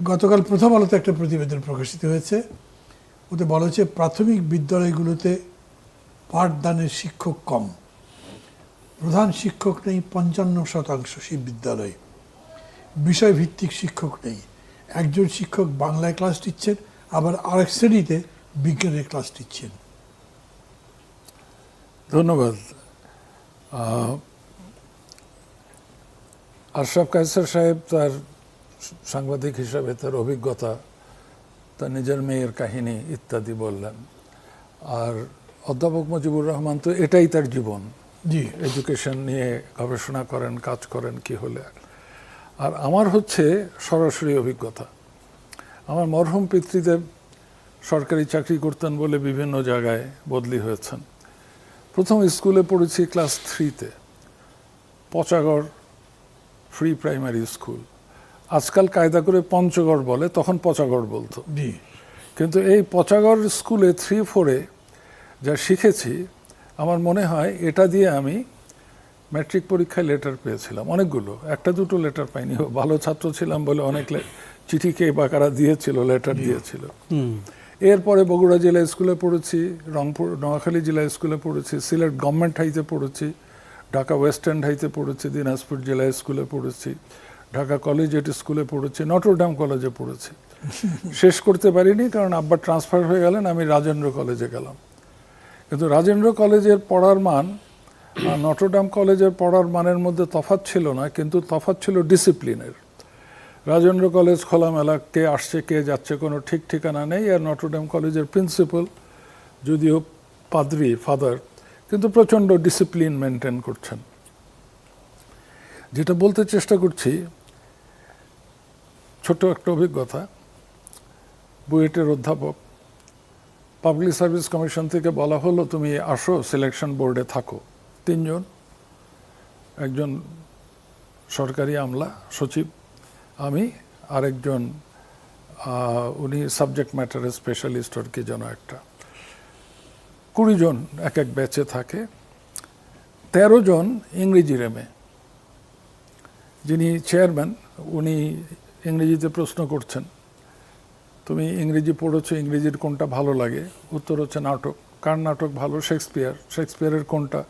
গতকাল প্রথম আলোতে একটা প্রতিবেদন প্রকাশিত হয়েছে, ওতে বলা হচ্ছে প্রাথমিক বিদ্যালয়গুলোতে পাঠদানের শিক্ষক কম, প্রধান শিক্ষক নেই 55% সেই বিদ্যালয়ে, বিষয়ভিত্তিক শিক্ষক নেই, একজন শিক্ষক বাংলায় ক্লাস নিচ্ছেন, আবার আরেক শ্রেণীতে বিজ্ঞানের ক্লাস নিচ্ছেন। ধন্যবাদ। আশরাফ কায়সার সাহেব তার সাংবাদিক হিসাবে তার অভিজ্ঞতা, তার নিজের মেয়ের কাহিনী ইত্যাদি বললেন। আর অধ্যাপক মুজিবুর রহমান তো এটাই তার জীবন, জি, এডুকেশন নিয়ে গবেষণা করেন, কাজ করেন কি হলে। আর আমার হচ্ছে সরাসরি অভিজ্ঞতা। আমার মরহুম পিতৃদেব সরকারি চাকরি করতেন বলে বিভিন্ন জায়গায় বদলি হয়েছেন। প্রথম স্কুলে পড়েছি ক্লাস 3-তে, পচাগড় ফ্রি প্রাইমারি স্কুল। আজকাল কায়দা করে পঞ্চগড় বলে, তখন পচাগড় বলতো। জি, কিন্তু এই পচাগড় স্কুলে 3-4-এ যা শিখেছি, আমার মনে হয় এটা দিয়ে আমি ম্যাট্রিক পরীক্ষায় লেটার পেয়েছিলাম অনেকগুলো, একটা দুটো লেটার পাইনি। ভালো ছাত্র ছিলাম বলে অনেক চিঠি কে বা কারা দিয়েছিল, লেটার দিয়েছিল। এরপরে বগুড়া জেলা স্কুলে পড়েছি, রংপুর নোয়াখালী জেলা স্কুলে পড়েছি, সিলেট গভর্নমেন্ট হাইতে পড়েছি, ঢাকা ওয়েস্ট এন্ড হাইতে পড়েছি, দিনাজপুর জেলা স্কুলে পড়েছি, ঢাকা কলেজিয়েট স্কুলে পড়েছি, নটরডেম কলেজে পড়েছি। শেষ করতে পারিনি কারণ আব্বা ট্রান্সফার হয়ে গেলেন, আমি রাজেন্দ্র কলেজে গেলাম। কিন্তু রাজেন্দ্র কলেজের পড়ার মান আর নটরডেম কলেজের পড়ার মানের মধ্যে তফাৎ ছিল না, কিন্তু তফাৎ ছিল ডিসিপ্লিনের। রাজেন্দ্র কলেজ খোলামেলা, কে আসছে কে যাচ্ছে কোনো ঠিক ঠিকানা নেই। আর নটরডেম কলেজের প্রিন্সিপাল যদিও পাদ্রি, ফাদার, কিন্তু প্রচণ্ড ডিসিপ্লিন মেনটেন করছেন। যেটা বলতে চেষ্টা করছি, ছোট একটা অভিজ্ঞতা। বুয়েটের অধ্যাপক, পাবলিক সার্ভিস কমিশন থেকে বলা হলো তুমি আসো, সিলেকশন বোর্ডে থাকো। 3 জন, একজন সরকারি আমলা সচিব, আমি, আরেকজন উনি সাবজেক্ট ম্যাটারের স্পেশালিস্ট আর কি যেন একটা। 20 জন এক এক ব্যাচে থাকে। 13 জন ইংরেজি রেমে। যিনি চেয়ারম্যান উনি ইংরেজিতে প্রশ্ন করছেন, তুমি ইংরেজি পড়েছো, ইংরেজির কোনটা ভালো লাগে? উত্তর হচ্ছে নাটক। কার নাটক ভালো? শেক্সপিয়ার। শেক্সপিয়ারের কোনটা?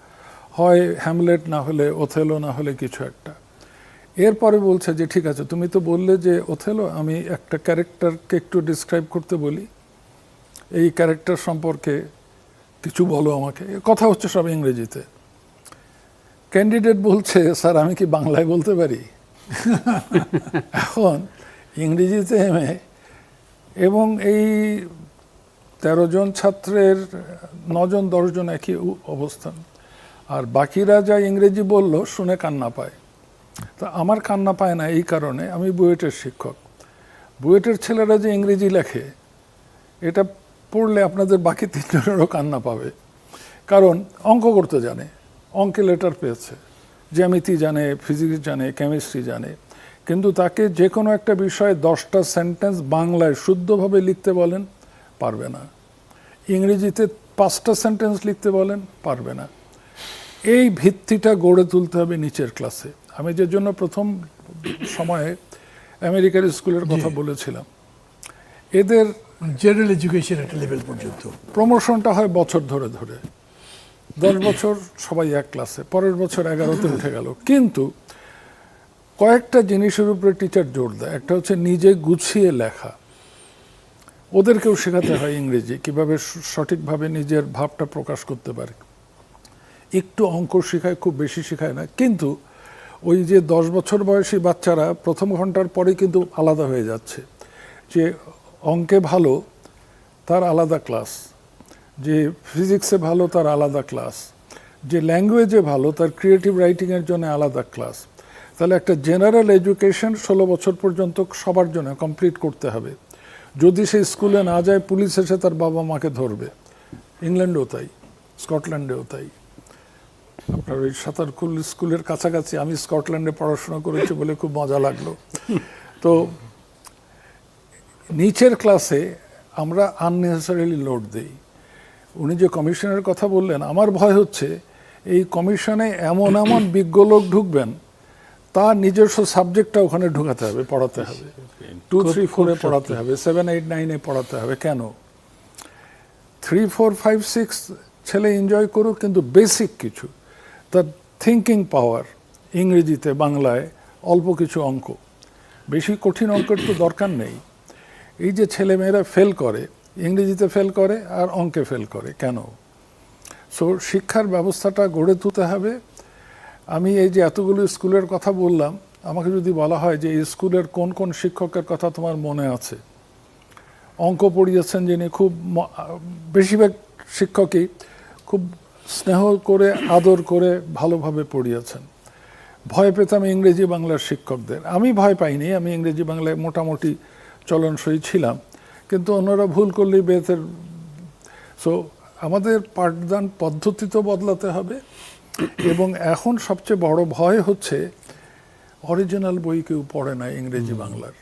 হয় হ্যামলেট, না হলে ওথেলো, না হলে কিছু একটা। এরপরে বলছে যে ঠিক আছে, তুমি তো বললে যে ওথেলো, আমি একটা ক্যারেক্টারকে একটু ডিসক্রাইব করতে বলি, এই ক্যারেক্টার সম্পর্কে কিছু বলো আমাকে। কথা হচ্ছে সব ইংরেজিতে। ক্যান্ডিডেট বলছে, স্যার আমি কি বাংলায় বলতে পারি? এখন ইংরেজিতে এমএ, এবং এই 13 জন ছাত্রের 9 জন 10 জন একই অবস্থান। আর বাকিরা যা ইংরেজি বলল শুনে কান্না পায়। তা আমার কান্না পায় না এই কারণে, আমি বুয়েটের শিক্ষক। বুয়েটের ছেলেরা যে ইংরেজি লেখে, এটা পড়লে আপনাদের বাকি 3 জনেরও কান্না পাবে। কারণ অঙ্ক করতে জানে, অঙ্কে লেটার পেয়েছে, জ্যামিতি জানে, ফিজিক্স জানে, কেমিস্ট্রি জানে, কিন্তু তাকে যে কোনো একটা বিষয়ে 10টা সেন্টেন্স বাংলায় শুদ্ধভাবে লিখতে বলেন, পারবে না। ইংরেজিতে 5টা সেন্টেন্স লিখতে বলেন, পারবে না। এই ভিত্তিটা গড়ে তুলতে হবে নিচের ক্লাসে। আমি যে জন্য প্রথম সময়ে আমেরিকার স্কুলের কথা বলেছিলাম, এদের জেনারেল এডুকেশন একটা লেভেল পর্যন্ত প্রমোশনটা হয় বছর ধরে ধরে। 10 বছর সবাই এক ক্লাসে, পরের বছর 11তে উঠে গেল। কিন্তু কয়েকটা জিনিসের উপরে টিচার জোর দেয়। একটা হচ্ছে নিজে গুছিয়ে লেখা, ওদেরকেও শেখাতে হয় ইংরেজি, কিভাবে সঠিকভাবে নিজের ভাবটা প্রকাশ করতে পারে। একটু অঙ্ক শেখায়, খুব বেশি শেখায় না। কিন্তু ওই যে 10 বছর বয়সী বাচ্চারা প্রথম ঘন্টার পরে কিন্তু আলাদা হয়ে যাচ্ছে। যে অঙ্কে ভালো তার আলাদা ক্লাস, যে ফিজিক্সে ভালো তার আলাদা ক্লাস, যে ল্যাঙ্গুয়েজে ভালো তার ক্রিয়েটিভ রাইটিংয়ের জন্য আলাদা ক্লাস। তাহলে একটা জেনারেল এডুকেশন 16 বছর পর্যন্ত সবার জন্য কমপ্লিট করতে হবে। যদি সে স্কুলে না যায়, পুলিশ এসে তার বাবা মাকে ধরবে। ইংল্যান্ডেও তাই, স্কটল্যান্ডেও তাই। আপনার ওই সাঁতারকুল স্কুলের কাছাকাছি, আমি স্কটল্যান্ডে পড়াশোনা করেছি বলে খুব মজা লাগলো। তো নিচের ক্লাসে আমরা আননেসেসারিলি লোড দিই। উনি যে কমিশনের কথা বললেন, আমার ভয় হচ্ছে এই কমিশনে এমন এমন বিজ্ঞ লোক ঢুকবেন, তার নিজস্ব সাবজেক্টটা ওখানে ঢোকাতে হবে, পড়াতে হবে, 2, 3, 4-এ পড়াতে হবে, 7, 8, 9-এ পড়াতে হবে। কেন? 3, 4, 5, 6 ছেলে এনজয় করুক, কিন্তু বেসিক কিছু, তার থিঙ্কিং পাওয়ার, ইংরেজিতে, বাংলায়, অল্প কিছু অঙ্ক, বেশি কঠিন অঙ্কের তো দরকার নেই। এই যে ছেলেমেয়েরা ফেল করে, ইংরেজিতে ফেল করে আর অঙ্কে ফেল করে, কেন? সো শিক্ষার ব্যবস্থাটা গড়ে তুলতে হবে। আমি এই যে এতগুলো স্কুলের কথা বললাম, আমাকে যদি বলা হয় যে এই স্কুলের কোন কোন শিক্ষকের কথা তোমার মনে আছে, অঙ্ক পড়িয়েছেন যিনি, খুব বেশিরভাগ শিক্ষকই খুব স্নেহ করে, আদর করে, ভালোভাবে পড়িয়েছেন। ভয় পেতাম ইংরেজি বাংলার শিক্ষকদের, আমি ভয় পাইনি, আমি ইংরেজি বাংলায় মোটামুটি চলনসই ছিলাম, কিন্তু অন্যরা ভুল করলেই বেতের। সো আমাদের পাঠদান পদ্ধতি তো বদলাতে হবে। এবং এখন সবচেয়ে বড় ভয় হচ্ছে অরিজিনাল বই কেউ পড়ে না ইংরেজি বাংলার।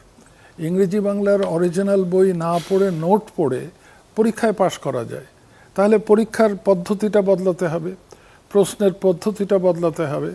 ইংরেজি বাংলার অরিজিনাল বই না পড়ে, নোট পড়ে পরীক্ষায় পাশ করা যায়। তাহলে পরীক্ষার পদ্ধতিটা বদলাতে হবে, প্রশ্নের পদ্ধতিটা বদলাতে হবে,